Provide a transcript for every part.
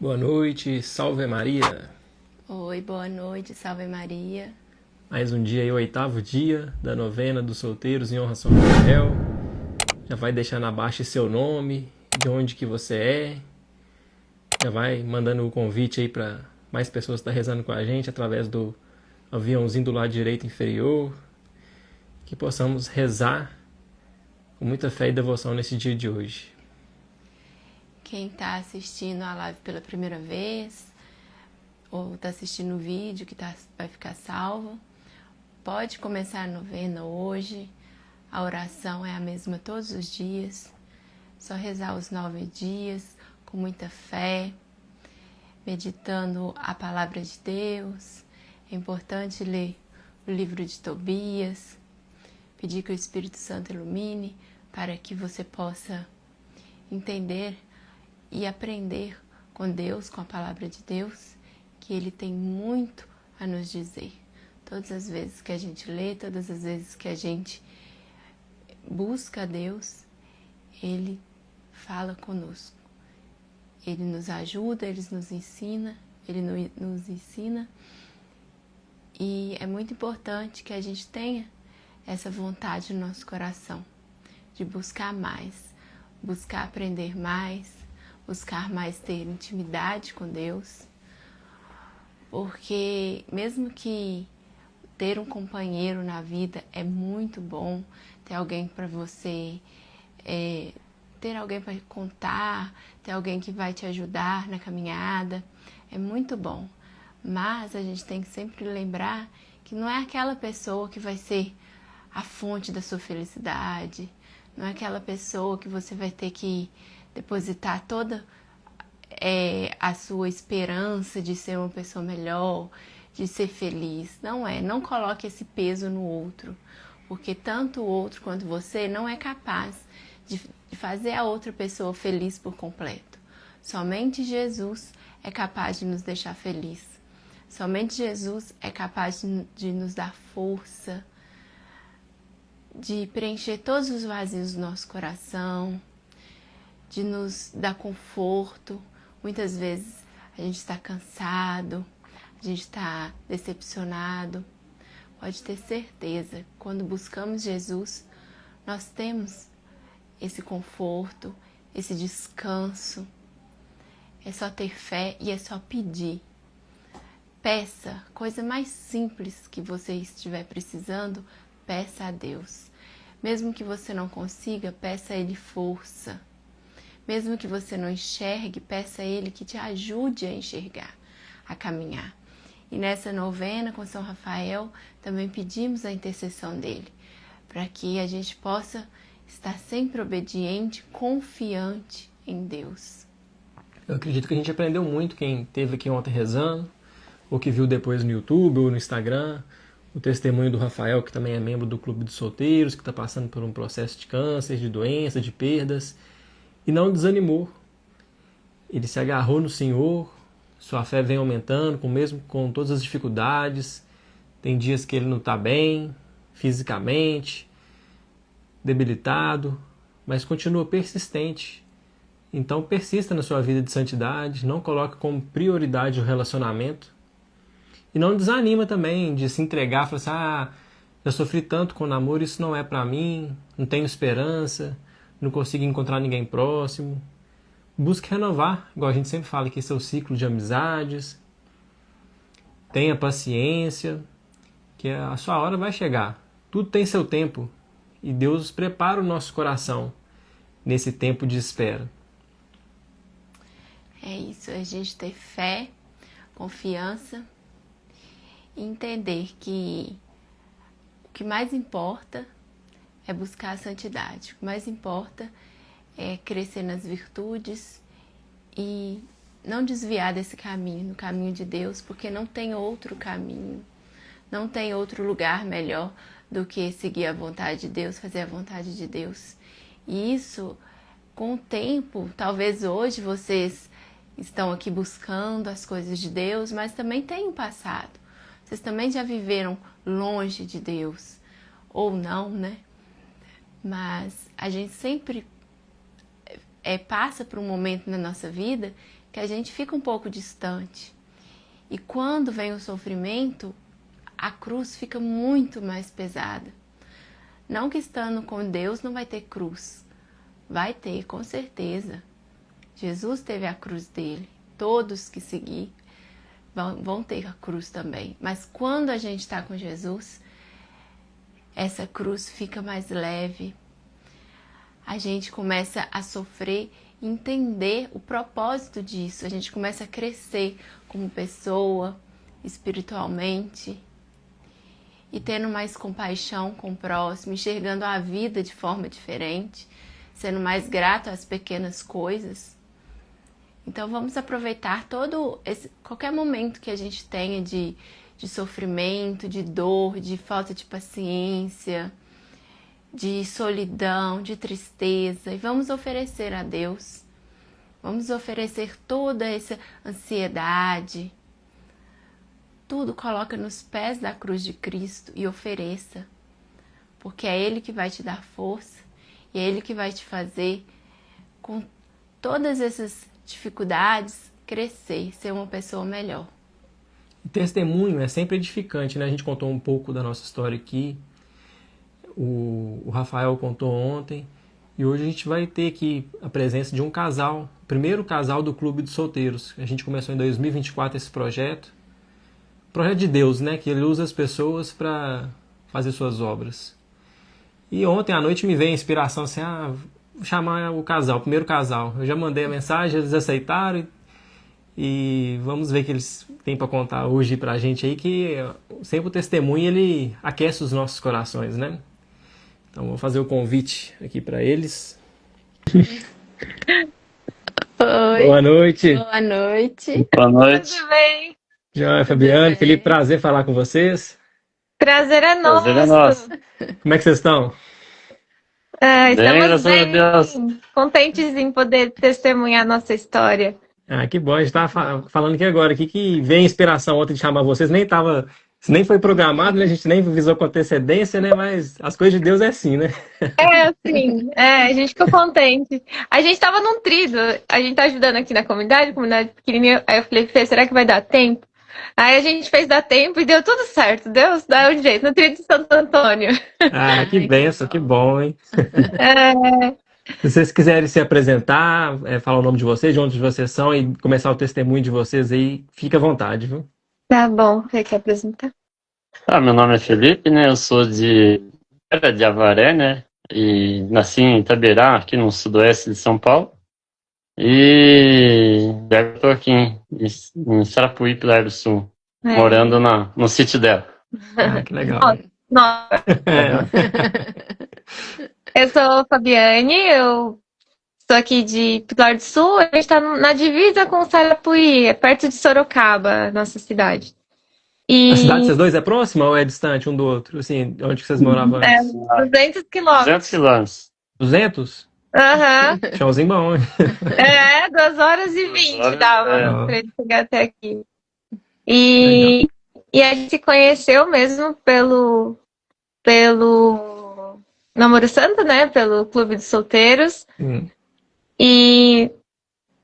Boa noite, salve Maria. Oi, boa noite, salve Maria. Mais um dia aí, o oitavo dia da novena dos solteiros em honra a São Rafael. Já vai deixando abaixo seu nome, de onde que você é. Já vai mandando o convite aí para mais pessoas estar rezando com a gente através do aviãozinho do lado direito inferior. Que possamos rezar com muita fé e devoção nesse dia de hoje. Quem está assistindo a live pela primeira vez ou está assistindo o vídeo que vai ficar salvo, pode começar a novena hoje. A oração é a mesma todos os dias. Só rezar os 9 dias com muita fé, meditando a palavra de Deus. É importante ler o livro de Tobias, pedir que o Espírito Santo ilumine para que você possa entender e aprender com Deus, com a palavra de Deus, que Ele tem muito a nos dizer. Todas as vezes que a gente lê, todas as vezes que a gente busca a Deus, Ele fala conosco. Ele nos ajuda, Ele nos ensina, e é muito importante que a gente tenha essa vontade no nosso coração de buscar mais, buscar aprender mais, buscar mais ter intimidade com Deus, porque mesmo que ter um companheiro na vida é muito bom, ter alguém para você, ter alguém para contar, ter alguém que vai te ajudar na caminhada, é muito bom. Mas a gente tem que sempre lembrar que não é aquela pessoa que vai ser a fonte da sua felicidade, não é aquela pessoa que você vai ter que depositar toda a sua esperança de ser uma pessoa melhor, de ser feliz. Não é, não coloque esse peso no outro, porque tanto o outro quanto você não é capaz de fazer a outra pessoa feliz por completo. Somente Jesus é capaz de nos deixar felizes. Somente Jesus é capaz de nos dar força, de preencher todos os vazios do nosso coração, de nos dar conforto. Muitas vezes a gente está cansado, a gente está decepcionado. Pode ter certeza, quando buscamos Jesus, nós temos esse conforto, esse descanso. É só ter fé e é só pedir. Peça, coisa mais simples que você estiver precisando, peça a Deus. Mesmo que você não consiga, peça a Ele força. Mesmo que você não enxergue, peça a Ele que te ajude a enxergar, a caminhar. E nessa novena com São Rafael, também pedimos a intercessão dele, para que a gente possa estar sempre obediente, confiante em Deus. Eu acredito que a gente aprendeu muito, quem esteve aqui ontem rezando, ou que viu depois no YouTube ou no Instagram, o testemunho do Rafael, que também é membro do Clube dos Solteiros, que está passando por um processo de câncer, de doença, de perdas, e não desanimou. Ele se agarrou no Senhor, sua fé vem aumentando, mesmo com todas as dificuldades. Tem dias que ele não está bem, fisicamente, debilitado, mas continua persistente. Então persista na sua vida de santidade, não coloque como prioridade o relacionamento. E não desanima também de se entregar, falar assim, já sofri tanto com o namoro, isso não é pra mim, não tenho esperança, não consigo encontrar ninguém próximo. Busque renovar, igual a gente sempre fala aqui, seu ciclo de amizades. Tenha paciência, que a sua hora vai chegar. Tudo tem seu tempo e Deus prepara o nosso coração nesse tempo de espera. É isso, a gente ter fé, confiança e entender que o que mais importa é buscar a santidade. O que mais importa é crescer nas virtudes e não desviar desse caminho, no caminho de Deus, porque não tem outro caminho, não tem outro lugar melhor do que seguir a vontade de Deus, fazer a vontade de Deus. E isso, com o tempo, talvez hoje vocês estão aqui buscando as coisas de Deus, mas também tem um passado. Vocês também já viveram longe de Deus, ou não, né? Mas a gente sempre passa por um momento na nossa vida que a gente fica um pouco distante. E quando vem o sofrimento, a cruz fica muito mais pesada. Não que estando com Deus não vai ter cruz. Vai ter, com certeza. Jesus teve a cruz dele. Todos que seguir vão ter a cruz também. Mas quando a gente está com Jesus, essa cruz fica mais leve. A gente começa a sofrer e entender o propósito disso. A gente começa a crescer como pessoa, espiritualmente, e tendo mais compaixão com o próximo, enxergando a vida de forma diferente, sendo mais grato às pequenas coisas. Então vamos aproveitar qualquer momento que a gente tenha de sofrimento, de dor, de falta de paciência, de solidão, de tristeza, e vamos oferecer a Deus. Vamos oferecer toda essa ansiedade, tudo coloca nos pés da cruz de Cristo e ofereça, porque é Ele que vai te dar força e é Ele que vai te fazer, com todas essas dificuldades, crescer, ser uma pessoa melhor. O testemunho é sempre edificante, né? A gente contou um pouco da nossa história aqui, o Rafael contou ontem, e hoje a gente vai ter aqui a presença de um casal, o primeiro casal do Clube dos Solteiros. A gente começou em 2024 esse projeto de Deus, né? Que Ele usa as pessoas para fazer suas obras. E ontem à noite me veio a inspiração assim, vou chamar o primeiro casal. Eu já mandei a mensagem, eles aceitaram e vamos ver o que eles têm para contar hoje pra gente aí, que sempre o testemunho ele aquece os nossos corações, né? Então vou fazer o convite aqui para eles. Oi. Boa noite. Boa noite. Boa noite. Tudo bem? Joia, Fabiane, Felipe, prazer falar com vocês. Prazer é nosso. Prazer é nosso. Como é que vocês estão? Estamos graças a bem Deus. contentes em poder testemunhar nossa história. Que bom, a gente estava falando aqui agora que vem a inspiração ontem de chamar vocês, nem foi programado, né? A gente nem visou com antecedência, né? Mas as coisas de Deus é assim, né? A gente ficou contente. A gente estava num trido, a gente tá ajudando aqui na comunidade pequenininha, aí eu falei, Fê, será que vai dar tempo? Aí a gente fez dar tempo e deu tudo certo, Deus dá um jeito, no trido de Santo Antônio. Que bênção, que bom, hein? Se vocês quiserem se apresentar, falar o nome de vocês, de onde vocês são e começar o testemunho de vocês aí, fica à vontade, viu? Tá bom, você quer apresentar? Meu nome é Felipe, né? Eu sou de Avaré, né? E nasci em Itaberá, aqui no sudoeste de São Paulo. E eu estou aqui em Sarapuí, Pilar do Sul, morando no sítio dela. Que legal. Nossa. Eu sou Fabiane, eu sou aqui de Pilar do Sul, a gente está na divisa com Sarapuí, é perto de Sorocaba, nossa cidade. A cidade de vocês dois é próxima ou é distante um do outro? Assim, onde que vocês moravam antes? 200 quilômetros. 200 quilômetros. 200? Aham. Chãozinho bom, hein? 2h20 dava pra ele chegar até aqui. E a gente se conheceu mesmo pelo Namoro Santo, né? Pelo Clube dos Solteiros. E,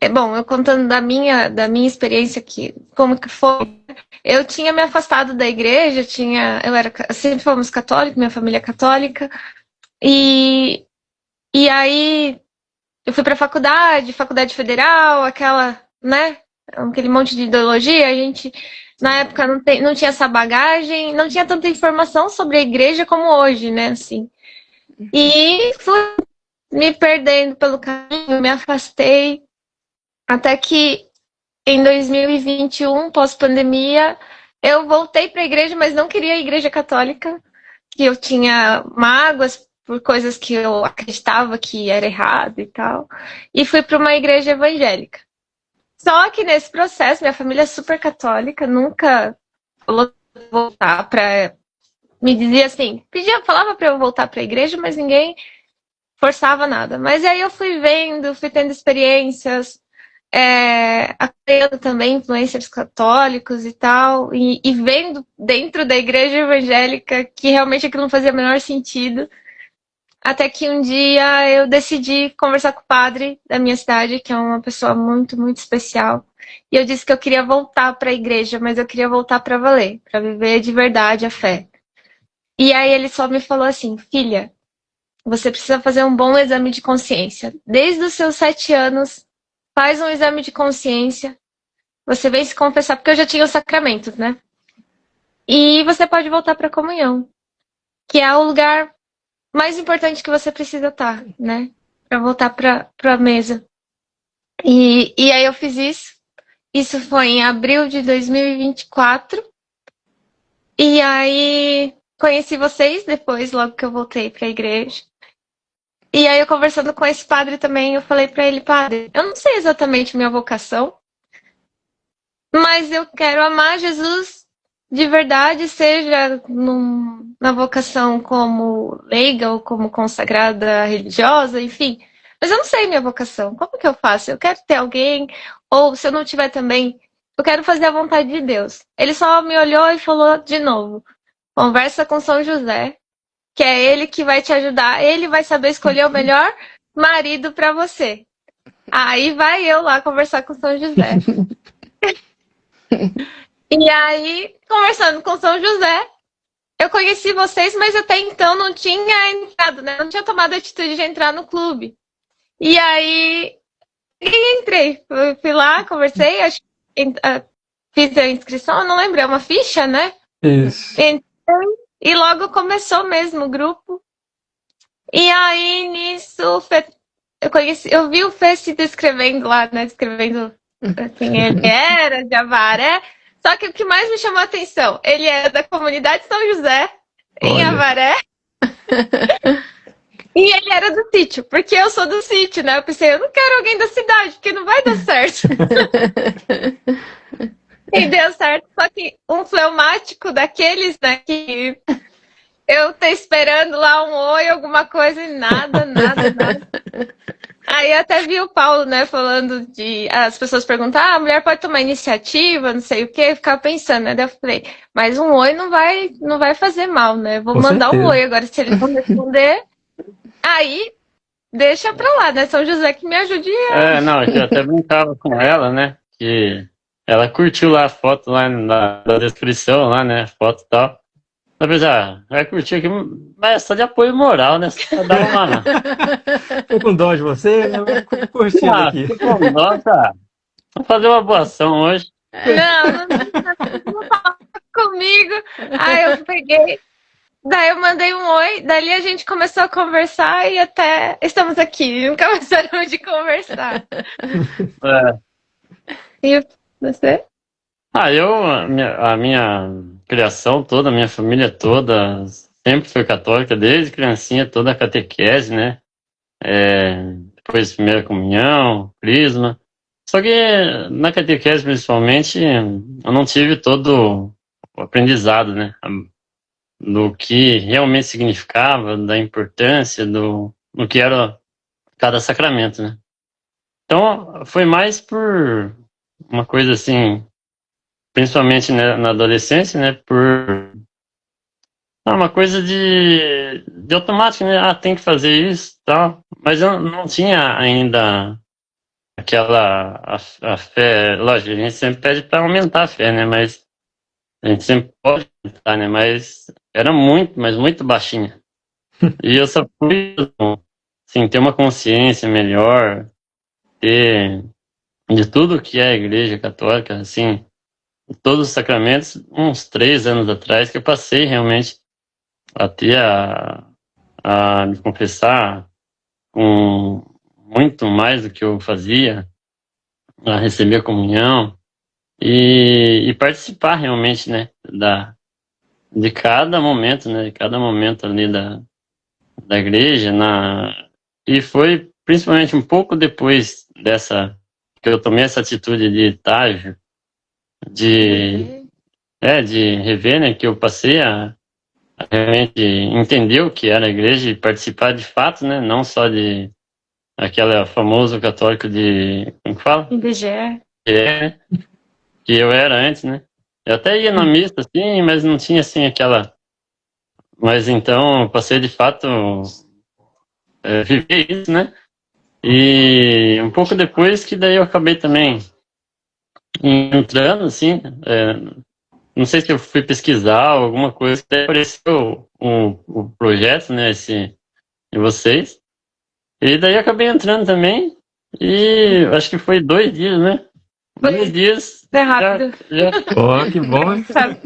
eu contando da minha experiência aqui, como que foi. Eu tinha me afastado da igreja, sempre fomos católicos, minha família é católica. E aí eu fui pra faculdade federal, aquele monte de ideologia. A gente, na época, não tinha essa bagagem, não tinha tanta informação sobre a igreja como hoje, né, assim. E fui me perdendo pelo caminho, me afastei, até que em 2021, pós-pandemia, eu voltei para a igreja, mas não queria a igreja católica, que eu tinha mágoas por coisas que eu acreditava que era errado e tal, e fui para uma igreja evangélica. Só que nesse processo, minha família é super católica, nunca falou voltar para... Me dizia assim, falava para eu voltar para a igreja, mas ninguém forçava nada. Mas aí eu fui tendo experiências, apoiando também influencers católicos e tal, e vendo dentro da igreja evangélica que realmente aquilo não fazia o menor sentido. Até que um dia eu decidi conversar com o padre da minha cidade, que é uma pessoa muito, muito especial. E eu disse que eu queria voltar para a igreja, mas eu queria voltar para valer, para viver de verdade a fé. E aí ele só me falou assim: filha, você precisa fazer um bom exame de consciência. Desde os seus 7 anos, faz um exame de consciência. Você vem se confessar, porque eu já tinha os sacramentos, né? E você pode voltar para a comunhão, que é o lugar mais importante que você precisa estar, né? Para voltar para a mesa. E aí eu fiz isso. Isso foi em abril de 2024. E aí conheci vocês depois, logo que eu voltei para a igreja. E aí eu conversando com esse padre também, eu falei para ele: padre, eu não sei exatamente minha vocação, mas eu quero amar Jesus de verdade, seja na vocação como leiga ou como consagrada religiosa, enfim. Mas eu não sei minha vocação. Como que eu faço? Eu quero ter alguém, ou se eu não tiver também, eu quero fazer a vontade de Deus. Ele só me olhou e falou de novo: conversa com São José, que é ele que vai te ajudar. Ele vai saber escolher o melhor marido para você. Aí vai eu lá conversar com São José. E aí, conversando com São José, eu conheci vocês, mas até então não tinha entrado, né? Não tinha tomado a atitude de entrar no clube. E aí, entrei. Fui lá, conversei, fiz a inscrição, eu não lembro, é uma ficha, né? Isso. Entrei, e logo começou mesmo o grupo. E aí, nisso, eu vi o Fê se descrevendo lá, né? Descrevendo quem ele era, de Avaré. Só que o que mais me chamou a atenção, ele é da comunidade São José, em Olha. Avaré. E ele era do sítio, porque eu sou do sítio, né? Eu pensei, eu não quero alguém da cidade, porque não vai dar certo. E deu certo, só que um fleumático daqueles, né, que eu tô esperando lá um oi, alguma coisa, e nada. Aí até vi o Paulo, né, falando de... As pessoas perguntam, a mulher pode tomar iniciativa, não sei o quê. Eu ficava pensando, né? Daí eu falei, mas um oi não vai fazer mal, né? Vou Com mandar certeza. um oi. Agora, se ele não responder, aí deixa pra lá, né? São José que me ajude. Não, eu até brincava com ela, né? Que ela curtiu lá a foto lá da descrição, lá, né? Foto e tal. Apesar, vai curtir aqui, mas é só de apoio moral, né? Só dá uma. Tô com dó de você, né? Vou curtindo aqui. Fica com dó, tá? Vamos fazer uma boa ação hoje. Não fala comigo. Aí eu peguei, daí eu mandei um oi, dali a gente começou a conversar e até estamos aqui, nunca mais paramos de conversar. E você? A minha criação toda, a minha família toda, sempre foi católica, desde criancinha, toda a catequese, né? Depois primeira comunhão, crisma. Só que na catequese, principalmente, eu não tive todo o aprendizado, né? Do que realmente significava, da importância, do que era cada sacramento, né? Então, foi mais por uma coisa assim, principalmente, né, na adolescência, né? Por uma coisa de automático, né? Tem que fazer isso e tal. Mas eu não tinha ainda aquela a fé. Lógico, a gente sempre pede para aumentar a fé, né? Mas a gente sempre pode aumentar, né? Mas era muito, mas muito baixinha. E eu só fui, assim, ter uma consciência melhor, ter de tudo que é a Igreja Católica, assim, todos os sacramentos, uns 3 anos atrás, que eu passei realmente a ter a me confessar com muito mais do que eu fazia, a receber a comunhão e participar realmente, né, de cada momento, né, de cada momento ali da igreja, e foi principalmente um pouco depois dessa, que eu tomei essa atitude de estágio, de rever, né, que eu passei a realmente entender o que era a igreja e participar de fato, né, não só de aquela famoso católico de, como que fala? IBGE. Que eu era antes, né. Eu até ia na missa, assim, mas não tinha, assim, aquela... Mas então, eu passei de fato viver isso, né? E um pouco depois que daí eu acabei também entrando, assim, não sei se eu fui pesquisar alguma coisa, até apareceu o projeto, né, de vocês, e daí eu acabei entrando também, e acho que foi 2 dias, né? 2 dias. É rápido. Ó, que bom. Sabe?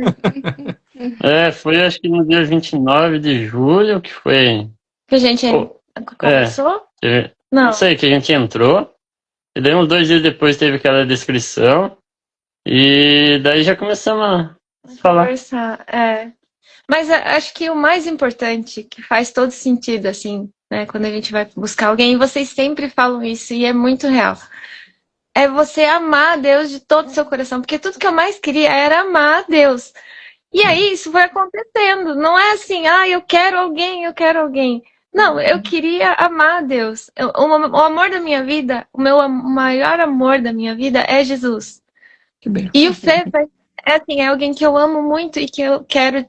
Foi acho que no dia 29 de julho, que foi. Que a gente começou? Não sei, que a gente entrou, e daí uns 2 dias depois teve aquela descrição, e daí já começamos a falar. Conversar, Mas acho que o mais importante, que faz todo sentido, assim, né, quando a gente vai buscar alguém, e vocês sempre falam isso, e é muito real, é você amar a Deus de todo o seu coração, porque tudo que eu mais queria era amar a Deus. E aí isso foi acontecendo, não é assim, eu quero alguém, eu quero alguém. Não, eu queria amar a Deus. O amor da minha vida, o maior amor da minha vida é Jesus. Que bem. E o Fê é alguém que eu amo muito e que eu quero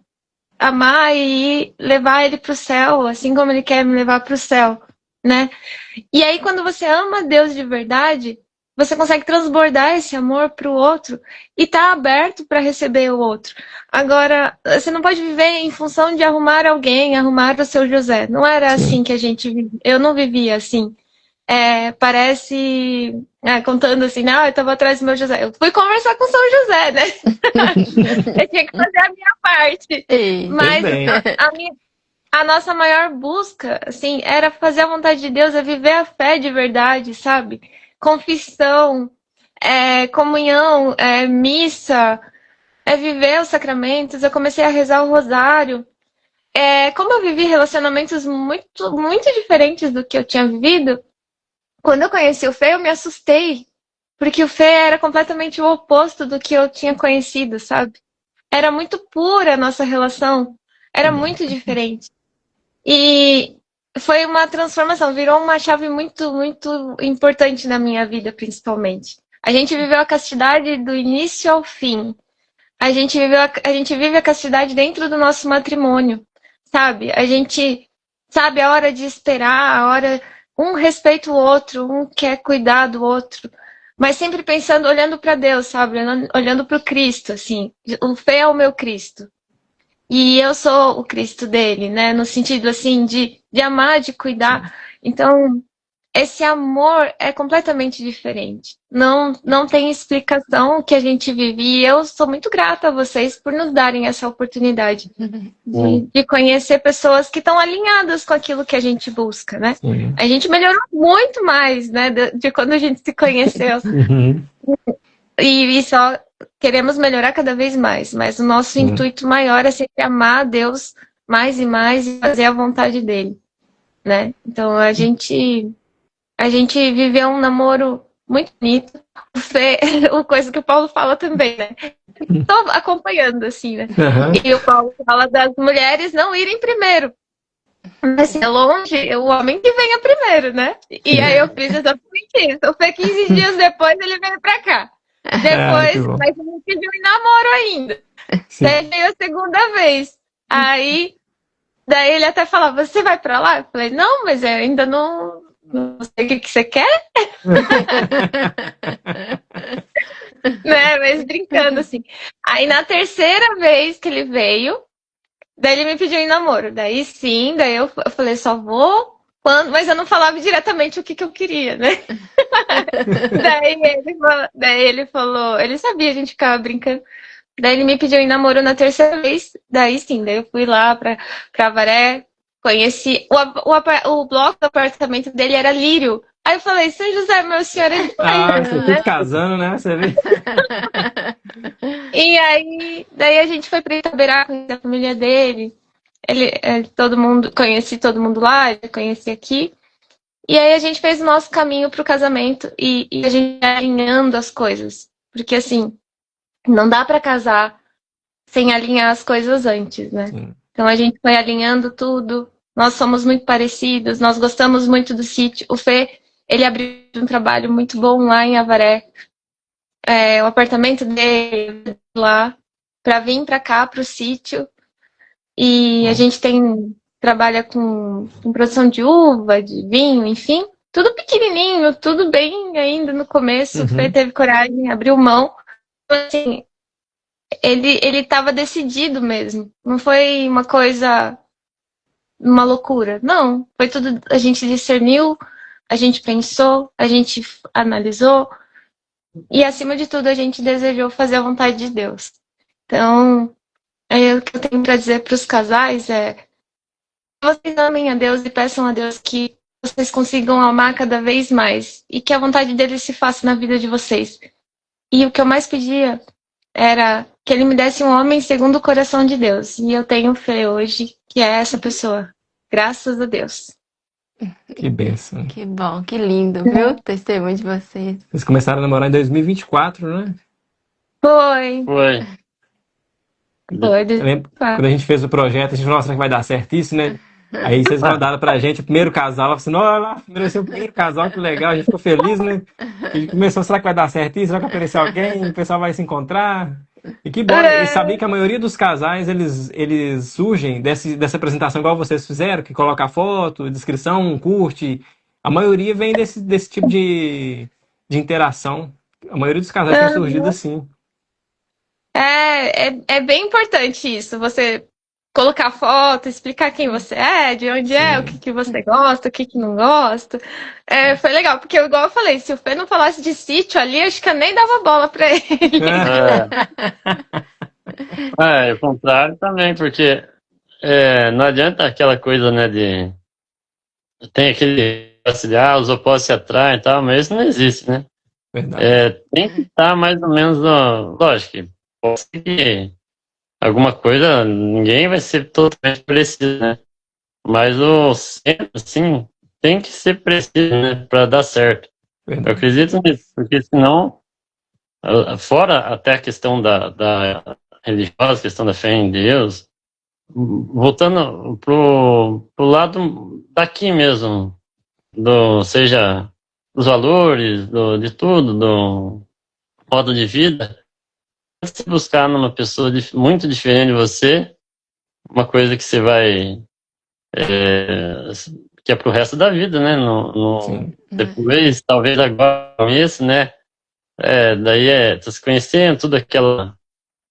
amar e levar ele para o céu, assim como ele quer me levar para o céu, né? E aí quando você ama Deus de verdade, você consegue transbordar esse amor para o outro e tá aberto para receber o outro. Agora, você não pode viver em função de arrumar alguém, arrumar o seu José. Não era assim que a gente vivia. Eu não vivia assim. Parece, contando assim, eu estava atrás do meu José. Eu fui conversar com São José, né? Eu tinha que fazer a minha parte. Mas a nossa maior busca, assim, era fazer a vontade de Deus, é viver a fé de verdade, sabe? Confissão, comunhão, missa, viver os sacramentos. Eu comecei a rezar o rosário. Como eu vivi relacionamentos muito, muito diferentes do que eu tinha vivido, quando eu conheci o Fê, eu me assustei, porque o Fê era completamente o oposto do que eu tinha conhecido, sabe? Era muito pura a nossa relação, era muito diferente. E foi uma transformação, virou uma chave muito, muito importante na minha vida, principalmente. A gente viveu a castidade do início ao fim. A gente vive a castidade dentro do nosso matrimônio, sabe? A gente sabe a hora de esperar, a hora... Um respeita o outro, um quer cuidar do outro, mas sempre pensando, olhando para Deus, sabe? Olhando para o Cristo, assim. O Fê é o meu Cristo. E eu sou o Cristo dele, né? No sentido, assim, de amar, de cuidar. Então, esse amor é completamente diferente. Não tem explicação o que a gente vive. E eu sou muito grata a vocês por nos darem essa oportunidade de conhecer pessoas que estão alinhadas com aquilo que a gente busca, né? A gente melhorou muito mais, né? De quando a gente se conheceu. E só queremos melhorar cada vez mais. Mas o nosso intuito maior é sempre amar a Deus mais e mais e fazer a vontade dele, né? Então, a gente viveu um namoro muito bonito. O coisa que o Paulo fala também, né? Tô acompanhando, assim, né? E o Paulo fala das mulheres não irem primeiro. Assim, é longe, o homem que venha primeiro, né? E aí eu fiz exatamente isso. Então, foi 15 dias depois, ele veio pra cá. Depois, mas ele me pediu em namoro ainda. Daí veio a segunda vez. Aí, daí ele até falava, você vai pra lá? Eu falei, não, mas eu ainda não sei o que você quer. Né? Mas brincando, assim. Aí na terceira vez que ele veio, daí ele me pediu em namoro. Daí sim, daí eu falei, só vou quando... Mas eu não falava diretamente o que eu queria, né? daí ele falou, ele sabia, a gente ficava brincando. Daí ele me pediu em namoro na terceira vez. Daí sim, daí eu fui lá pra Avaré, conheci. O bloco do apartamento dele era lírio. Aí eu falei, São José, meu senhor é você fica casando, né? Você vê? E aí, daí a gente foi pra Itaberá, conhecer a família dele. Conheci todo mundo lá, eu conheci aqui. E aí a gente fez o nosso caminho pro casamento e a gente alinhando as coisas. Porque assim, não dá pra casar sem alinhar as coisas antes, né? Sim. Então a gente foi alinhando tudo. Nós somos muito parecidos, nós gostamos muito do sítio. O Fê, ele abriu um trabalho muito bom lá em Avaré. O apartamento dele lá, para vir para cá, para o sítio. E a gente tem trabalha com produção de uva, de vinho, enfim. Tudo pequenininho, tudo bem ainda no começo. O Fê teve coragem, abriu mão. Assim, ele estava decidido mesmo. Não foi uma coisa, uma loucura. Não, foi tudo. A gente discerniu, a gente pensou, a gente analisou e, acima de tudo, a gente desejou fazer a vontade de Deus. Então, o que eu tenho para dizer para os casais é: vocês amem a Deus e peçam a Deus que vocês consigam amar cada vez mais e que a vontade dele se faça na vida de vocês. E o que eu mais pedia era que ele me desse um homem segundo o coração de Deus. E eu tenho fé hoje que é essa pessoa. Graças a Deus. Que bênção. Que bom, que lindo, viu? O testemunho de vocês. Vocês começaram a namorar em 2024, né? Foi. Foi. Eu lembro, quando a gente fez o projeto, a gente falou, nossa, será que vai dar certo isso, né? Aí vocês mandaram pra gente o primeiro casal, assim, olha, mereceu o primeiro casal, que legal, a gente ficou feliz, né? A gente começou, será que vai dar certo isso? Será que apareceu alguém? O pessoal vai se encontrar? E que bom, e sabia que a maioria dos casais, eles surgem dessa apresentação igual vocês fizeram, que coloca a foto, descrição, curte. A maioria vem desse tipo de interação. A maioria dos casais tem surgido assim. É bem importante isso, você colocar foto, explicar quem você é, de onde é, o que você gosta, o que não gosta. Foi legal, porque igual eu falei, se o Fê não falasse de sítio ali, acho que eu nem dava bola pra ele. O contrário também, porque não adianta aquela coisa, né, de... Tem aquele... os opostos se atraem e tal, mas isso não existe, né? Verdade. Tem que estar mais ou menos... Lógico que pode ser que alguma coisa, ninguém vai ser totalmente preciso, né? Mas o centro, assim, tem que ser preciso, né? Para dar certo. Verdade. Eu acredito nisso, porque senão, fora até a questão da religiosa, a questão da fé em Deus, voltando pro lado daqui mesmo, seja dos valores, de tudo, do modo de vida, se buscar numa pessoa muito diferente de você, uma coisa que você vai que é pro resto da vida, né? Depois, talvez agora começo, né? Daí tá se conhecendo, tudo aquela.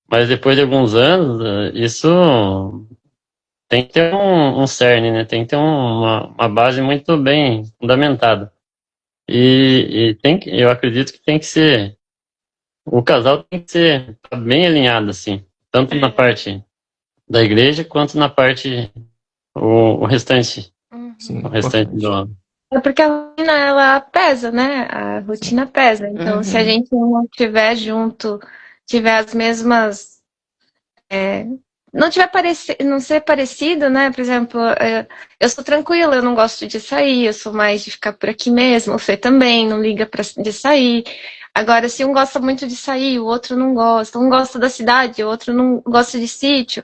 Mas depois de alguns anos, isso tem que ter um cerne, né? Tem que ter uma base muito bem fundamentada. E eu acredito que tem que ser. O casal tem que ser bem alinhado, assim, tanto na parte da igreja quanto na parte o restante. Sim, O restante do ano. É porque a rotina, ela pesa, né? A rotina pesa. Então, se a gente não estiver junto, tiver as mesmas... não ser parecido, né? Por exemplo, eu sou tranquila, eu não gosto de sair, eu sou mais de ficar por aqui mesmo. O Fê também não liga de sair. Agora, se um gosta muito de sair, o outro não gosta. Um gosta da cidade, o outro não gosta de sítio.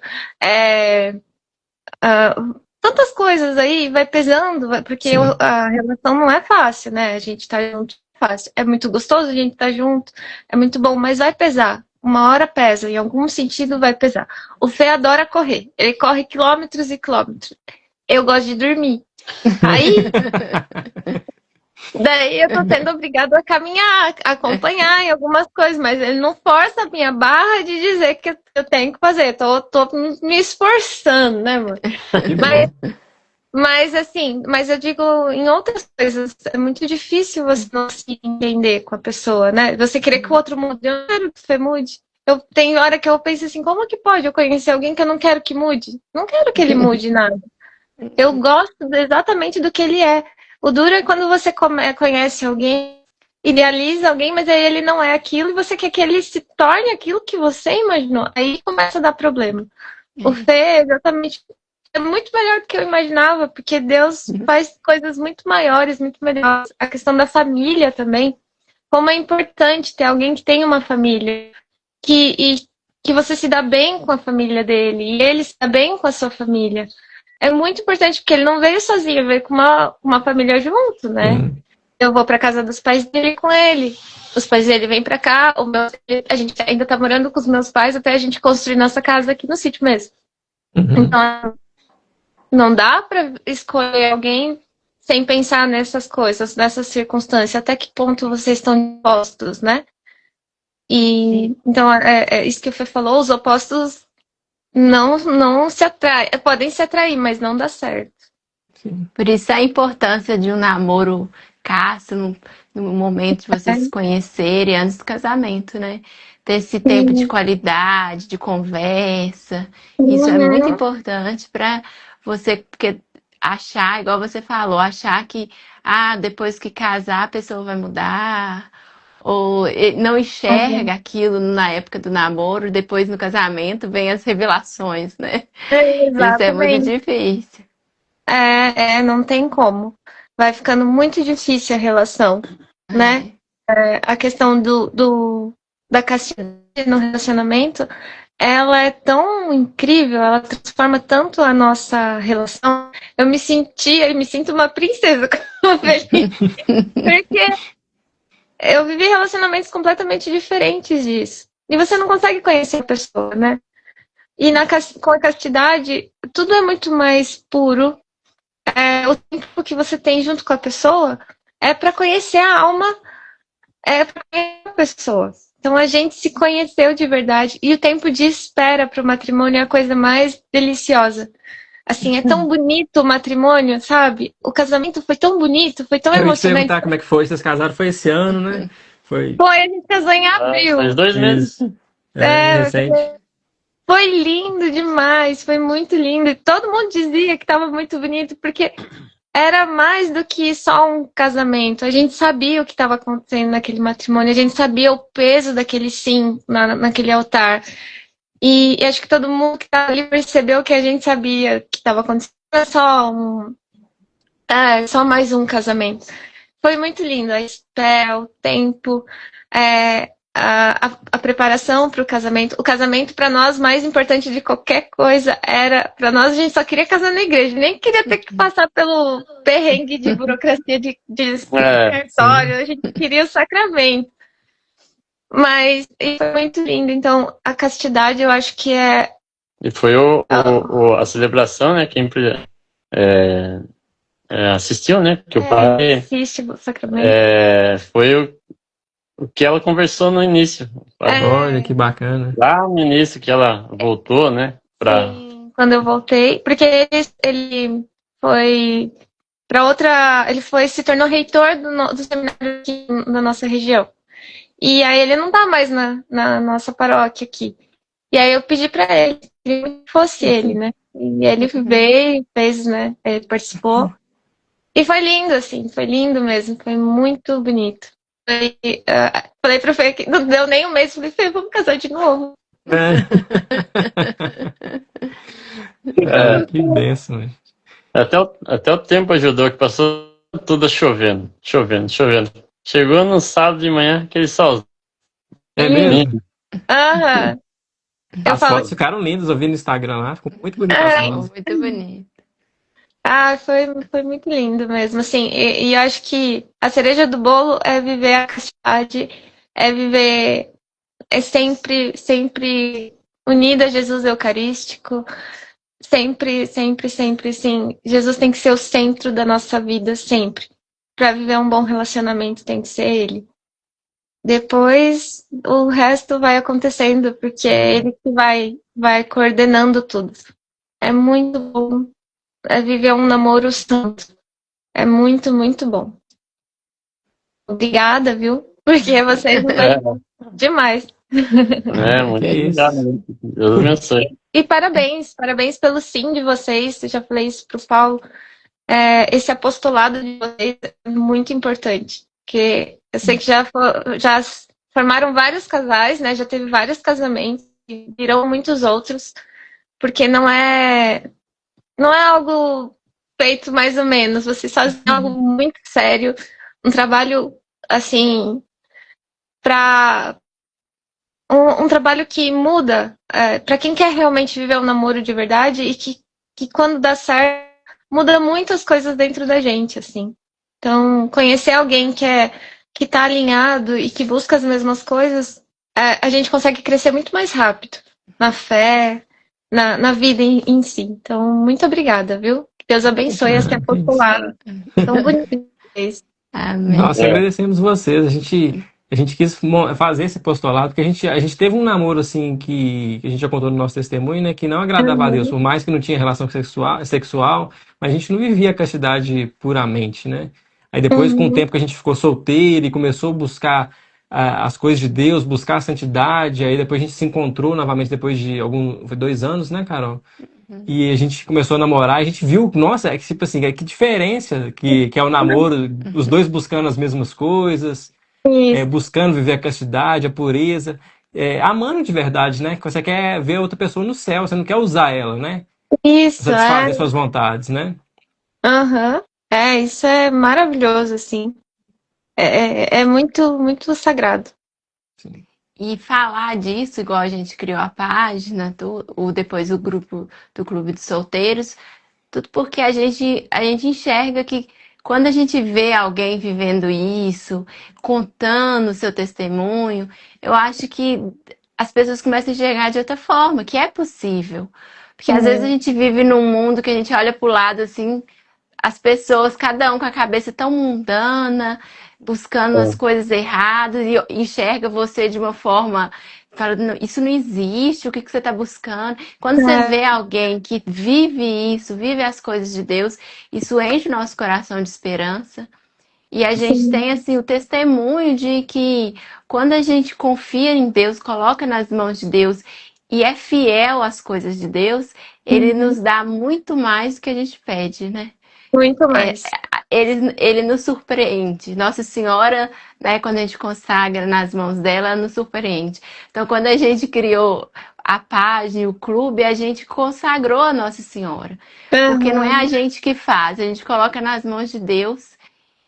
Tantas coisas aí, vai pesando, porque a relação não é fácil, né? A gente tá junto é fácil. É muito gostoso a gente tá junto, é muito bom, mas vai pesar. Uma hora pesa, em algum sentido vai pesar. O Fê adora correr, ele corre quilômetros e quilômetros. Eu gosto de dormir. Daí eu tô sendo obrigada a caminhar, a acompanhar em algumas coisas, mas ele não força a minha barra de dizer que eu tenho que fazer. Tô me esforçando, né, amor? Mas eu digo, em outras coisas, é muito difícil você não se entender com a pessoa, né? Você querer que o outro mude. Eu não quero que você mude. Tem hora que eu penso assim, como que pode eu conhecer alguém que eu não quero que mude? Não quero que ele mude nada. Eu gosto exatamente do que ele é. O duro é quando você conhece alguém, idealiza alguém, mas aí ele não é aquilo e você quer que ele se torne aquilo que você imaginou. Aí começa a dar problema. O Fê, exatamente, é muito melhor do que eu imaginava, porque Deus faz coisas muito maiores, muito melhores. A questão da família também. Como é importante ter alguém que tem uma família, que você se dá bem com a família dele, e ele se dá bem com a sua família. É muito importante, porque ele não veio sozinho, veio com uma família junto, né? Eu vou pra casa dos pais dele com ele. Os pais dele vêm pra cá. A gente ainda tá morando com os meus pais até a gente construir nossa casa aqui no sítio mesmo. Então, Não dá para escolher alguém sem pensar nessas coisas, nessas circunstâncias, até que ponto vocês estão dispostos, né? E então é isso que o Fê falou, os opostos não se atraem, podem se atrair, mas não dá certo. Sim. Por isso a importância de um namoro casto no momento de vocês se conhecerem antes do casamento, né? Ter esse tempo de qualidade, de conversa. Isso é muito importante para você, porque achar, igual você falou, achar que depois que casar a pessoa vai mudar, ou não enxerga aquilo na época do namoro, depois no casamento vem as revelações, né? Isso é muito Exatamente. difícil. Não tem como. Vai ficando muito difícil a relação, né? A questão da castidade no relacionamento, ela é tão incrível, ela transforma tanto a nossa relação. Eu me sinto uma princesa quando eu vejo isso. Porque eu vivi relacionamentos completamente diferentes disso. E você não consegue conhecer a pessoa, né? E com a castidade, tudo é muito mais puro. O tempo que você tem junto com a pessoa é para conhecer a alma, é para conhecer a pessoa. Então a gente se conheceu de verdade. E o tempo de espera para o matrimônio é a coisa mais deliciosa. Assim, é tão bonito o matrimônio, sabe? O casamento foi tão bonito, foi tão Eu ia te emocionante. perguntar como é que foi, vocês casaram, foi esse ano, né? Foi Foi, a gente casou em abril. Faz 2 meses. isso. Recente. Foi lindo demais, foi muito lindo. E todo mundo dizia que estava muito bonito, porque era mais do que só um casamento. A gente sabia o que estava acontecendo naquele matrimônio, a gente sabia o peso daquele sim naquele altar. E acho que todo mundo que estava ali percebeu que a gente sabia que estava acontecendo. Não é só mais um casamento. Foi muito lindo, a espera, o tempo, a preparação para o casamento. O casamento, para nós, mais importante de qualquer coisa, era... Para nós, a gente só queria casar na igreja. Nem queria ter que passar pelo perrengue de burocracia de cartório. A gente queria o sacramento. Mas foi muito lindo. Então, a castidade, eu acho que é... E foi a celebração, né? Quem assistiu, né? Porque o pai assiste o sacramento. foi o que ela conversou no início. Olha, que bacana. Lá no início que ela voltou, né? Sim, quando eu voltei, porque ele foi para outra, ele se tornou reitor do seminário aqui na nossa região. E aí ele não tá mais na nossa paróquia aqui. E aí eu pedi para ele que fosse ele, né? E ele veio, fez, né? Ele participou. E foi lindo, assim, foi lindo mesmo, foi muito bonito. Falei pro Fê que não deu nem um mês, falei, Fê, vamos casar de novo. Que bênção, né? Até o tempo ajudou, que passou tudo chovendo. Chegou no sábado de manhã, aquele sol. É mesmo? Aham. As fotos ficaram lindas, eu vi no Instagram lá, ficou muito bonito. Muito bonito. Foi muito lindo mesmo, assim, e eu acho que a cereja do bolo é viver a castidade, é sempre unida a Jesus Eucarístico, sempre, assim, Jesus tem que ser o centro da nossa vida, sempre. Para viver um bom relacionamento tem que ser Ele. Depois, o resto vai acontecendo, porque é Ele que vai coordenando tudo. É muito bom. É viver um namoro santo. É muito, muito bom. Obrigada, viu? Porque vocês me ajudam demais. Muito obrigado. Deus abençoe. E parabéns pelo sim de vocês. Eu já falei isso pro Paulo. Esse apostolado de vocês é muito importante. Porque eu sei que já formaram vários casais, né? Já teve vários casamentos e virão muitos outros. Porque não é algo feito mais ou menos. Vocês fazem algo muito sério, um trabalho assim para um trabalho que muda para quem quer realmente viver um namoro de verdade e que quando dá certo muda muitas coisas dentro da gente, assim. Então, conhecer alguém que tá alinhado e que busca as mesmas coisas, a gente consegue crescer muito mais rápido na fé. na vida em si. Então, muito obrigada, viu? Que Deus abençoe esse apostolado tão bonito. Amém. Nós agradecemos vocês. A gente quis fazer esse postulado, porque a gente teve um namoro assim que a gente já contou no nosso testemunho, né, que não agradava a Deus, por mais que não tinha relação sexual, mas a gente não vivia a castidade puramente, né? Aí depois, com o tempo que a gente ficou solteiro e começou a buscar as coisas de Deus, buscar a santidade, aí depois a gente se encontrou novamente depois de foi 2 anos, né, Carol? E a gente começou a namorar, a gente viu, nossa, é que tipo assim, que diferença que é o namoro, os dois buscando as mesmas coisas, Isso, buscando viver a castidade, a pureza, amando de verdade, né? Que você quer ver outra pessoa no céu, você não quer usar ela, né? isso, Satisfazer suas vontades, né? Aham. Isso é maravilhoso, assim. É muito, muito sagrado. Sim. E falar disso, igual a gente criou a página, depois o grupo do Clube de Solteiros, tudo porque a gente enxerga que quando a gente vê alguém vivendo isso, contando o seu testemunho, eu acho que as pessoas começam a enxergar de outra forma, que é possível. Porque às vezes a gente vive num mundo que a gente olha pro lado assim, as pessoas, cada um com a cabeça tão mundana, buscando as coisas erradas, e enxerga você de uma forma, fala, "Não, isso não existe, o que que você está buscando?" Quando você vê alguém que vive isso, vive as coisas de Deus, isso enche o nosso coração de esperança. E a gente tem assim o testemunho de que quando a gente confia em Deus, coloca nas mãos de Deus e é fiel às coisas de Deus, Ele nos dá muito mais do que a gente pede, né? Muito mais. Ele nos surpreende. Nossa Senhora, né, quando a gente consagra nas mãos dela, ela nos surpreende. Então, quando a gente criou a página, o clube, a gente consagrou a Nossa Senhora. Porque não é a gente que faz, a gente coloca nas mãos de Deus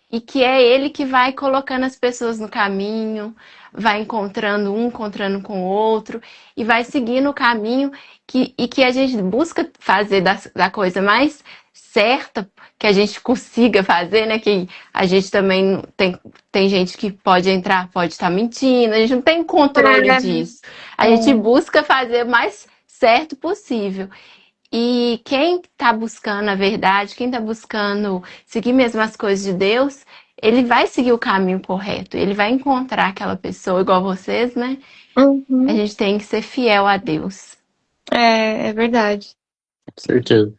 e que é Ele que vai colocando as pessoas no caminho, vai encontrando um, encontrando com o outro e vai seguindo o caminho e que a gente busca fazer da coisa mais certa que a gente consiga fazer, né? Que a gente também tem gente que pode entrar, pode estar mentindo, a gente não tem controle disso. A gente busca fazer o mais certo possível. E quem está buscando a verdade, quem está buscando seguir mesmo as coisas de Deus, ele vai seguir o caminho correto, ele vai encontrar aquela pessoa igual vocês, né? A gente tem que ser fiel a Deus. É verdade. Com certeza.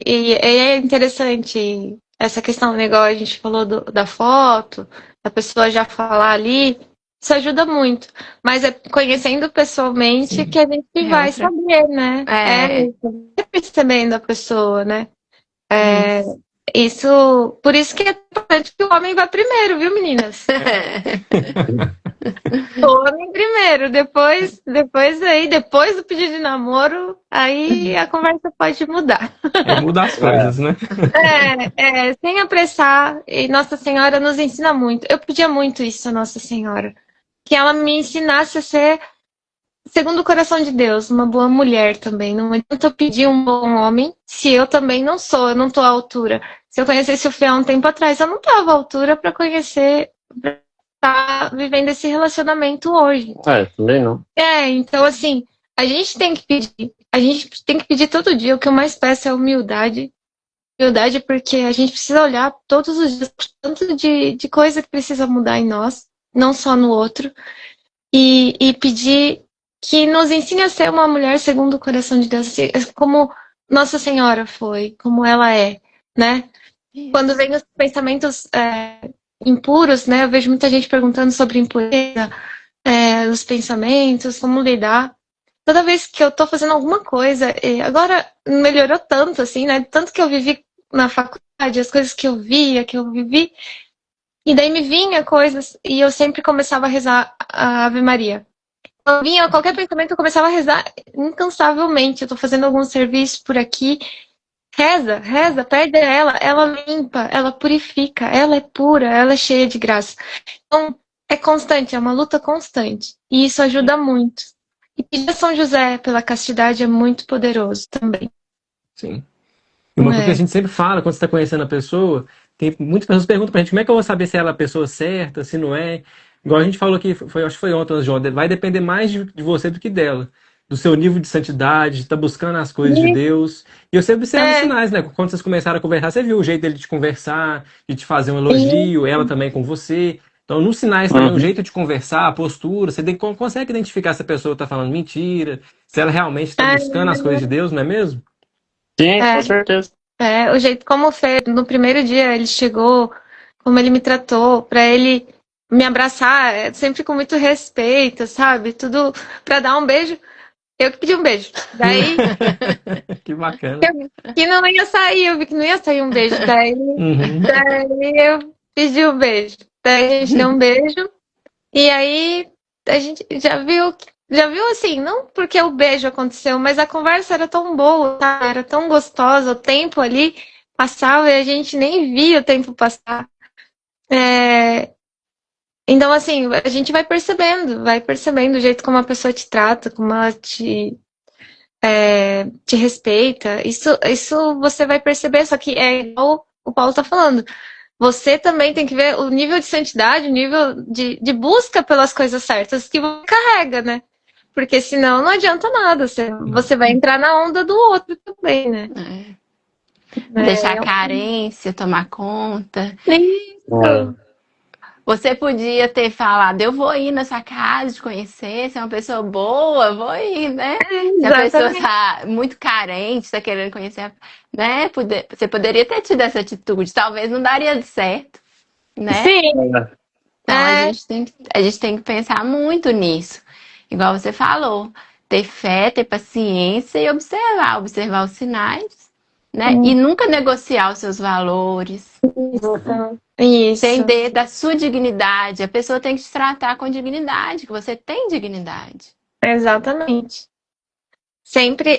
E é interessante essa questão do negócio, a gente falou da foto, da pessoa já falar ali, isso ajuda muito. Mas é conhecendo pessoalmente que a gente vai saber, né? Percebendo a pessoa, né? Por isso que é importante que o homem vá primeiro, viu, meninas? O homem primeiro, depois do pedido de namoro, aí a conversa pode mudar. Muda as coisas, né? Sem apressar, e Nossa Senhora nos ensina muito. Eu pedia muito isso a Nossa Senhora, que ela me ensinasse a ser segundo o coração de Deus, uma boa mulher também. Não adianta eu pedir um bom homem se eu também não sou, eu não estou à altura. Se eu conhecesse o Fê há um tempo atrás, eu não estava à altura para conhecer, para estar vivendo esse relacionamento hoje. Também não. Então assim, a gente tem que pedir todo dia. O que eu mais peço é humildade. Humildade porque a gente precisa olhar todos os dias tanto de coisa que precisa mudar em nós, não só no outro, e pedir que nos ensine a ser uma mulher segundo o coração de Deus, como Nossa Senhora foi, como ela é, né? Isso. Quando vem os pensamentos impuros, né? Eu vejo muita gente perguntando sobre impureza, os pensamentos, como lidar. Toda vez que eu tô fazendo alguma coisa, agora melhorou tanto, assim, né? Tanto que eu vivi na faculdade, as coisas que eu via, que eu vivi, e daí me vinha coisas, e eu sempre começava a rezar a Ave Maria. Quando vinha qualquer pensamento, eu começava a rezar incansavelmente. Eu tô fazendo algum serviço por aqui. Reza, pede ela limpa, ela purifica, ela é pura, ela é cheia de graça. Então, é constante, é uma luta constante. E isso ajuda muito. E pedir a São José pela castidade é muito poderoso também. Sim. E uma coisa que a gente sempre fala quando você está conhecendo a pessoa, tem muitas pessoas que perguntam pra gente como é que eu vou saber se ela é a pessoa certa, se não é. Igual a gente falou aqui, acho que foi ontem, João, vai depender mais de você do que dela. do seu nível de santidade, de estar buscando as coisas de Deus. E você observa os sinais, né? Quando vocês começaram a conversar, você viu o jeito dele de conversar, de te fazer um elogio, ela também com você. Então, nos sinais também, o jeito de conversar, a postura, você consegue identificar se a pessoa está falando mentira, se ela realmente está buscando as coisas de Deus, não é mesmo? Sim, com certeza. O jeito como o Fê, no primeiro dia ele chegou, como ele me tratou, pra ele me abraçar, sempre com muito respeito, sabe? Tudo pra dar um beijo. Eu que pedi um beijo. Daí. Que bacana. Que não ia sair, eu vi que não ia sair um beijo. Daí eu pedi um beijo. Daí a gente deu um beijo. E aí a gente já viu assim, não porque o beijo aconteceu, mas a conversa era tão boa, tá? Era tão gostosa, o tempo ali passava e a gente nem via o tempo passar. Então, assim, a gente vai percebendo o jeito como a pessoa te trata, como ela te respeita. Isso você vai perceber, só que é igual o Paulo tá falando. Você também tem que ver o nível de santidade, o nível de busca pelas coisas certas que você carrega, né? Porque senão não adianta nada. Você vai entrar na onda do outro também, né? Deixar a carência tomar conta. Isso. Você podia ter falado, eu vou ir na sua casa te conhecer, você é uma pessoa boa, vou ir, né? Se a pessoa está muito carente, está querendo conhecer, né? Você poderia ter tido essa atitude, talvez não daria certo, né? Sim. Então a gente tem que pensar muito nisso. Igual você falou, ter fé, ter paciência e observar os sinais, né? E nunca negociar os seus valores. Isso. Entender da sua dignidade. A pessoa tem que te tratar com dignidade, que você tem dignidade. Exatamente. Sempre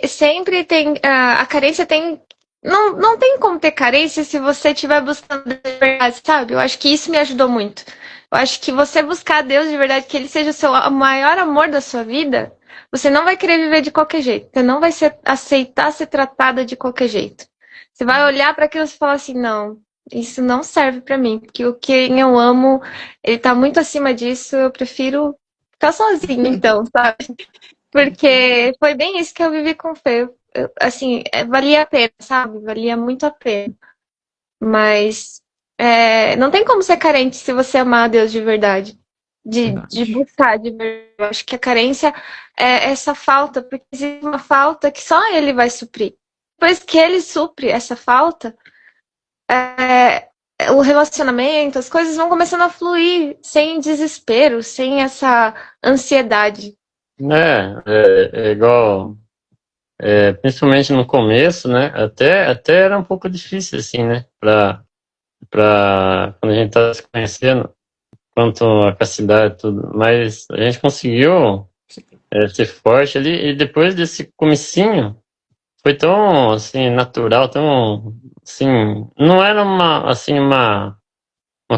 tem. A carência tem. Não tem como ter carência se você estiver buscando Deus de verdade, sabe? Eu acho que isso me ajudou muito. Eu acho que você buscar Deus de verdade, que Ele seja o maior amor da sua vida, você não vai querer viver de qualquer jeito. Você não vai aceitar ser tratada de qualquer jeito. Você vai olhar para aquilo e falar assim, não, isso não serve para mim, porque quem eu amo, ele tá muito acima disso, eu prefiro ficar sozinha, então, sabe? Porque foi bem isso que eu vivi com o Fê. Assim, valia a pena, sabe? Valia muito a pena. Mas não tem como ser carente se você amar a Deus de verdade. De buscar de verdade. Eu acho que a carência é essa falta, porque existe uma falta que só Ele vai suprir. Depois que Ele supre essa falta, o relacionamento, as coisas vão começando a fluir sem desespero, sem essa ansiedade. É igual, principalmente no começo, né? Até era um pouco difícil, assim, né? Quando a gente tá se conhecendo, quanto a castidade e tudo. Mas a gente conseguiu ser forte ali, e depois desse comecinho, foi tão, assim, natural, tão, assim, não era uma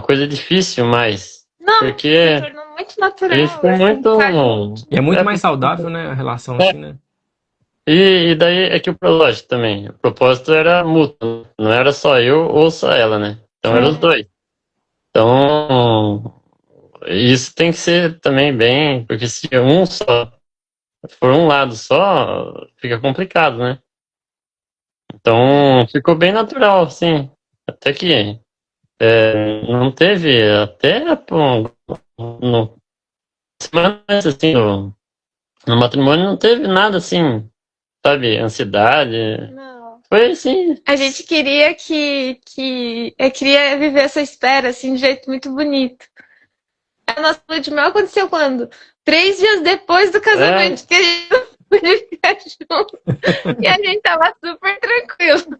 coisa difícil mais. Não, porque se tornou muito natural. ele ficou muito... E é muito mais saudável, né, a relação assim, né? E daí é que lógico também, o propósito era mútuo, não era só eu ou só ela, né? Então eram os dois. Então, isso tem que ser também bem, porque se um só for um lado só, fica complicado, né? Então, ficou bem natural, assim. Até que não teve, até no semanas assim, no matrimônio não teve nada assim, sabe, ansiedade. Não. Foi assim. A gente queria queria viver essa espera assim de jeito muito bonito. A nossa lua de mel aconteceu quando? 3 dias depois do casamento, que a gente não podia ficar junto. E a gente tava super tranquilo.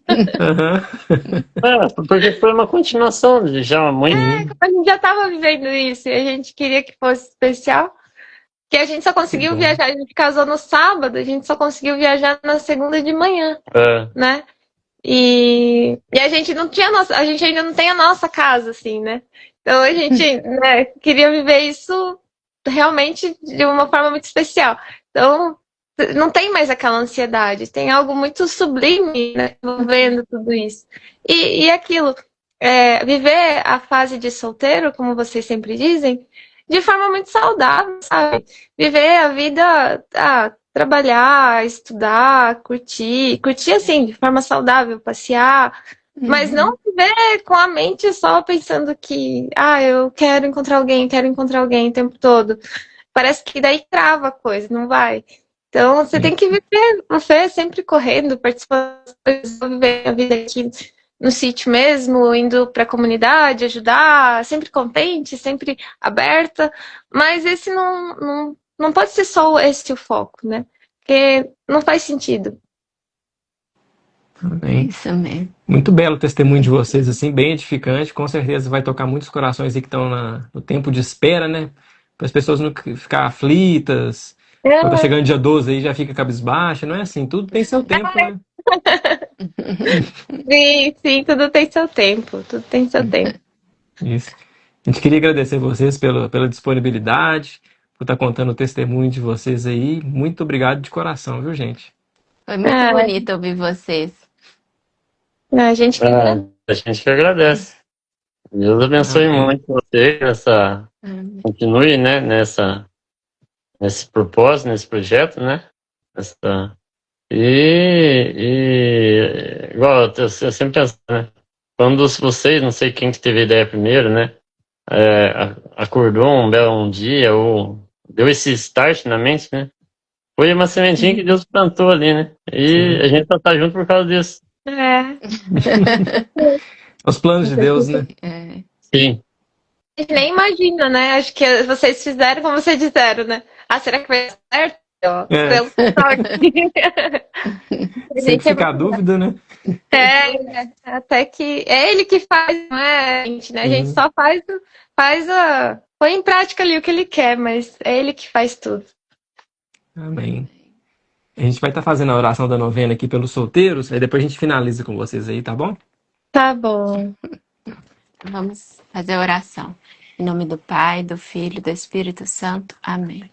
Porque foi uma continuação de já muito. A gente já tava vivendo isso e a gente queria que fosse especial. Que a gente só conseguiu viajar, a gente casou no sábado, a gente só conseguiu viajar na segunda de manhã, né? E a gente não tinha a gente ainda não tem a nossa casa, assim, né? Então a gente queria viver isso realmente de uma forma muito especial. Então não tem mais aquela ansiedade, tem algo muito sublime, né, envolvendo tudo isso. E aquilo, viver a fase de solteiro, como vocês sempre dizem, de forma muito saudável, sabe? Viver a vida, trabalhar, estudar, curtir assim, de forma saudável, passear, mas não viver com a mente só pensando que, eu quero encontrar alguém o tempo todo. Parece que daí trava a coisa, não vai. Então você tem que viver, você sempre correndo, participando das coisas, viver a vida aqui no sítio mesmo, indo para a comunidade, ajudar, sempre contente, sempre aberta, mas esse não pode ser só esse o foco, né? Porque não faz sentido. Amém. Isso mesmo. Muito belo o testemunho de vocês, assim, bem edificante. Com certeza vai tocar muitos corações aí que estão no tempo de espera, né? Para as pessoas não ficar aflitas. Quando tá chegando dia 12 aí já fica cabisbaixa. Não é assim, tudo tem seu tempo, né? Sim, tudo tem seu tempo, tudo tem seu tempo. Isso. A gente queria agradecer vocês pela disponibilidade, por estar contando o testemunho de vocês aí. Muito obrigado de coração, viu, gente? Foi muito bonito ouvir vocês. A gente que A gente que agradece. Deus abençoe muito você, continue, né, nesse propósito, nesse projeto, né? Igual eu sempre penso, né? Quando vocês, não sei quem que teve a ideia primeiro, né? Acordou um belo dia, ou deu esse start na mente, né? Foi uma sementinha que Deus plantou ali, né? E a gente só tá junto por causa disso. Os planos de Deus, né? Sim. A gente nem imagina, né? Acho que vocês fizeram como vocês disseram, né? Será que vai dar certo? Sempre fica a dúvida, né? Até que é ele que faz, não é a gente, né? A gente só põe em prática ali o que ele quer, mas é ele que faz tudo. Amém. A gente vai estar fazendo a oração da novena aqui pelos solteiros, aí depois a gente finaliza com vocês aí, tá bom? Tá bom. Vamos fazer a oração. Em nome do Pai, do Filho e do Espírito Santo. Amém.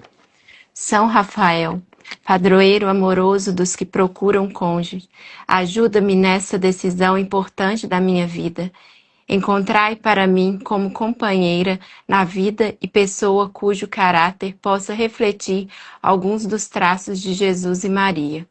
São Rafael, padroeiro amoroso dos que procuram cônjuge, ajuda-me nessa decisão importante da minha vida. Encontrai para mim como companheira na vida e pessoa cujo caráter possa refletir alguns dos traços de Jesus e Maria.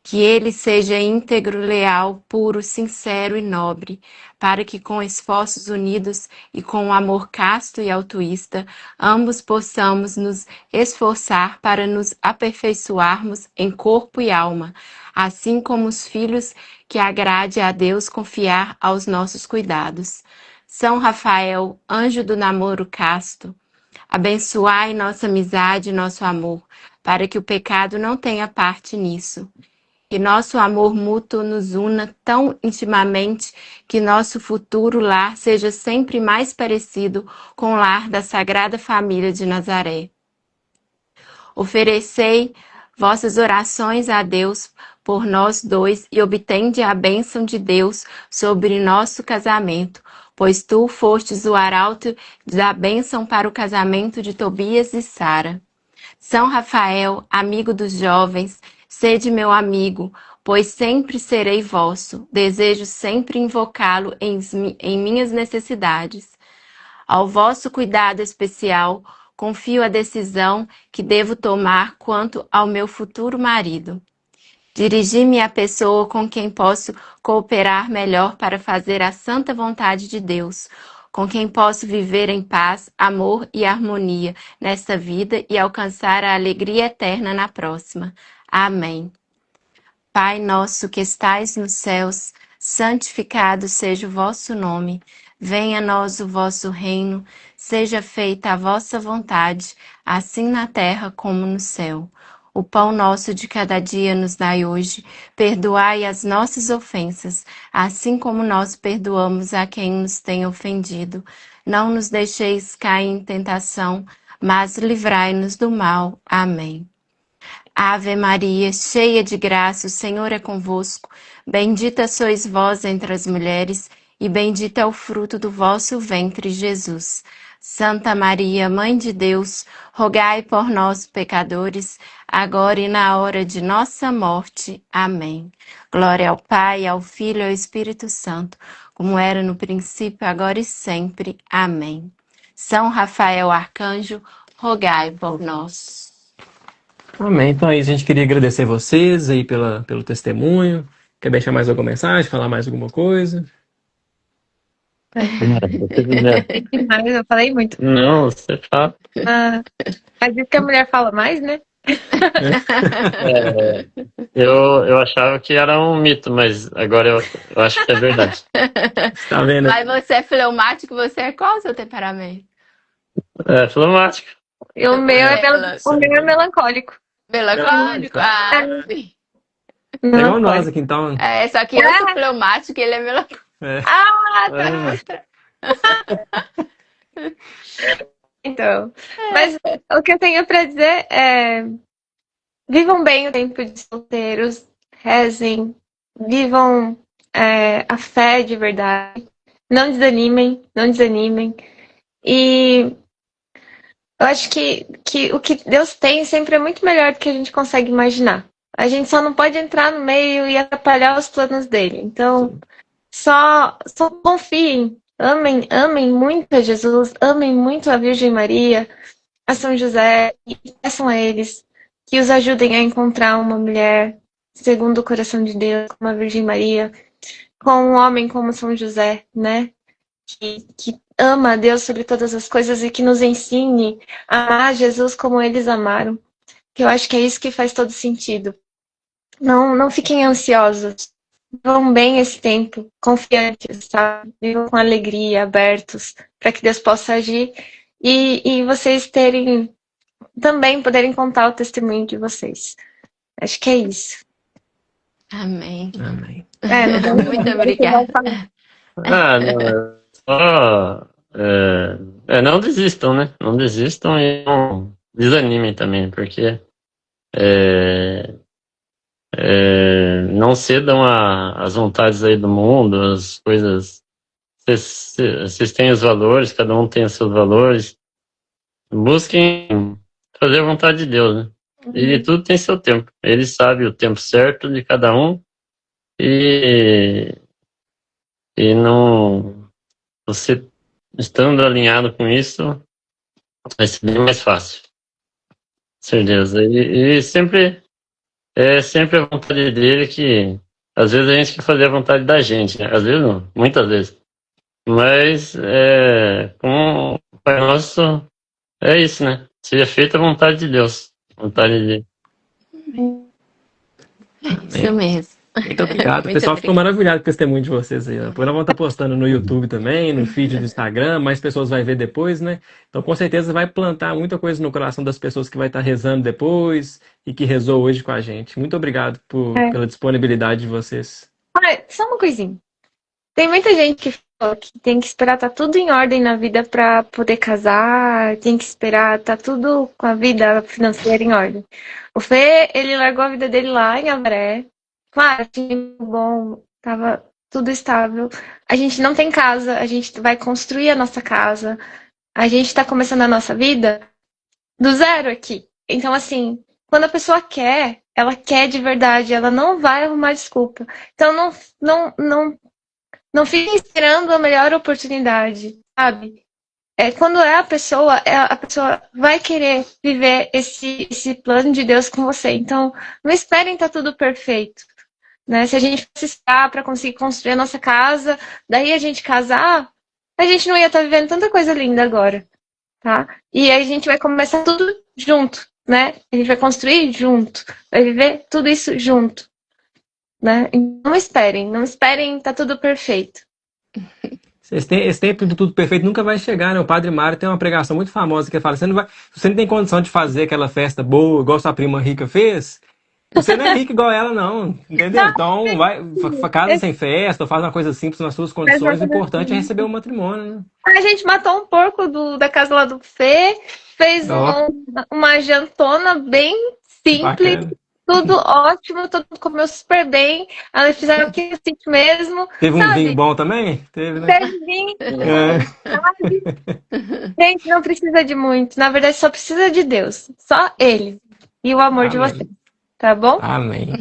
Que ele seja íntegro, leal, puro, sincero e nobre, para que com esforços unidos e com um amor casto e altruísta, ambos possamos nos esforçar para nos aperfeiçoarmos em corpo e alma, assim como os filhos que agrade a Deus confiar aos nossos cuidados. São Rafael, anjo do namoro casto, abençoai nossa amizade e nosso amor, para que o pecado não tenha parte nisso. Que nosso amor mútuo nos una tão intimamente que nosso futuro lar seja sempre mais parecido com o lar da Sagrada Família de Nazaré. Oferecei vossas orações a Deus por nós dois e obtende a bênção de Deus sobre nosso casamento, pois tu fostes o arauto da bênção para o casamento de Tobias e Sara. São Rafael, amigo dos jovens, sede meu amigo, pois sempre serei vosso. Desejo sempre invocá-lo em minhas necessidades. Ao vosso cuidado especial, confio a decisão que devo tomar quanto ao meu futuro marido. Dirigi-me à pessoa com quem posso cooperar melhor para fazer a santa vontade de Deus, com quem posso viver em paz, amor e harmonia nesta vida e alcançar a alegria eterna na próxima. Amém. Pai nosso que estais nos céus, santificado seja o vosso nome. Venha a nós o vosso reino, seja feita a vossa vontade, assim na terra como no céu. O pão nosso de cada dia nos dai hoje, perdoai as nossas ofensas, assim como nós perdoamos a quem nos tem ofendido. Não nos deixeis cair em tentação, mas livrai-nos do mal. Amém. Ave Maria, cheia de graça, o Senhor é convosco. Bendita sois vós entre as mulheres, e bendito é o fruto do vosso ventre, Jesus. Santa Maria, Mãe de Deus, rogai por nós, pecadores, agora e na hora de nossa morte. Amém. Glória ao Pai, ao Filho e ao Espírito Santo, como era no princípio, agora e sempre. Amém. São Rafael Arcanjo, rogai por nós. Amém. Então é isso, a gente queria agradecer vocês aí pelo testemunho. Quer deixar mais alguma mensagem, falar mais alguma coisa? Demais, eu falei muito. Não, você fala. Às vezes que a mulher fala mais, né? Eu achava que era um mito, mas agora eu acho que é verdade. Tá vendo? Mas você é fleumático, você é qual o seu temperamento? É fleumático. E o meu é melancólico. Melancólico? Ah, sim. É igual nós aqui, então. É, só que eu sou fleumático e ele é melancólico. É. Então, mas o que eu tenho pra dizer é: vivam bem o tempo de solteiros, rezem, vivam a fé de verdade, não desanimem, não desanimem. E eu acho que o que Deus tem sempre é muito melhor do que a gente consegue imaginar. A gente só não pode entrar no meio e atrapalhar os planos dele. Então, só confiem, amem muito a Jesus, amem muito a Virgem Maria, a São José, e peçam a eles que os ajudem a encontrar uma mulher segundo o coração de Deus, como a Virgem Maria, com um homem como São José, né? Que ama a Deus sobre todas as coisas e que nos ensine a amar Jesus como eles amaram. Que eu acho que é isso que faz todo sentido. Não fiquem ansiosos. Vivam bem esse tempo, confiantes, sabe? Vivam com alegria, abertos, para que Deus possa agir e vocês também poderem contar o testemunho de vocês. Acho que é isso. Amém. Amém. Muito obrigada. Não desistam, né? Não desistam e não desanimem também, porque não cedam às vontades aí do mundo, as coisas. Vocês têm os valores, cada um tem os seus valores. Busquem fazer a vontade de Deus, né? E tudo tem seu tempo. Ele sabe o tempo certo de cada um e não, você estando alinhado com isso vai ser bem mais fácil, certeza. E sempre a vontade dele, que às vezes a gente quer fazer a vontade da gente, né? Às vezes não, muitas vezes, mas com o Pai Nosso é isso, né? Seja feita a vontade de Deus, vontade de... Isso mesmo. Muito obrigado. O pessoal ficou maravilhado com o testemunho de vocês aí. Depois nós vamos estar postando no YouTube também, no feed do Instagram, mais pessoas vão ver depois, né? Então, com certeza, vai plantar muita coisa no coração das pessoas que vai estar rezando depois e que rezou hoje com a gente. Muito obrigado pela disponibilidade de vocês. Olha, só uma coisinha. Tem muita gente que fala que tem que esperar tá tudo em ordem na vida para poder casar, tem que esperar tá tudo com a vida financeira em ordem. O Fê, ele largou a vida dele lá em Avaré. Claro, tinha bom, tava tudo estável. A gente não tem casa, a gente vai construir a nossa casa. A gente tá começando a nossa vida do zero aqui. Então, assim, quando a pessoa quer, ela quer de verdade, ela não vai arrumar desculpa. Então, não fiquem esperando a melhor oportunidade, sabe? Quando a pessoa vai querer viver esse plano de Deus com você. Então, não esperem estar tudo perfeito. Né? Se a gente fosse esperar para conseguir construir a nossa casa, daí a gente casar, a gente não ia estar vivendo tanta coisa linda agora, tá? E aí a gente vai começar tudo junto, né? A gente vai construir junto, vai viver tudo isso junto, né? Não esperem, tá tudo perfeito. Esse tempo de tudo perfeito nunca vai chegar, né? O Padre Mário tem uma pregação muito famosa que ele fala: você não tem condição de fazer aquela festa boa, igual sua prima rica fez. Você não é rica igual ela, não, entendeu? Então, casa sem festa, faz uma coisa simples nas suas condições, o importante é receber o matrimônio, né? A gente matou um porco da casa lá do Fê, fez uma jantona bem simples, bacana. Tudo ótimo, todo mundo comeu super bem, elas fizeram aqui assim mesmo. Teve um vinho bom também? Teve, né? Teve vinho. Gente, não precisa de muito, na verdade só precisa de Deus, só Ele e o amor de vocês. Tá bom? Amém.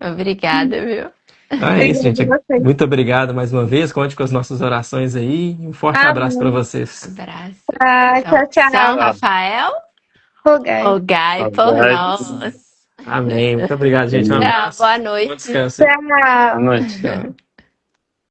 Obrigada, viu? Então é isso, gente. Obrigada a vocês. Muito obrigado mais uma vez. Conte com as nossas orações aí. Um forte abraço para vocês. Abraço. Tchau, tchau. São Rafael, Rogai. rogai por Rogai. nós. Amém. Muito obrigado, gente. Um Tchau, abraço. boa Bom noite. descanso. Tchau. Boa noite. Tchau.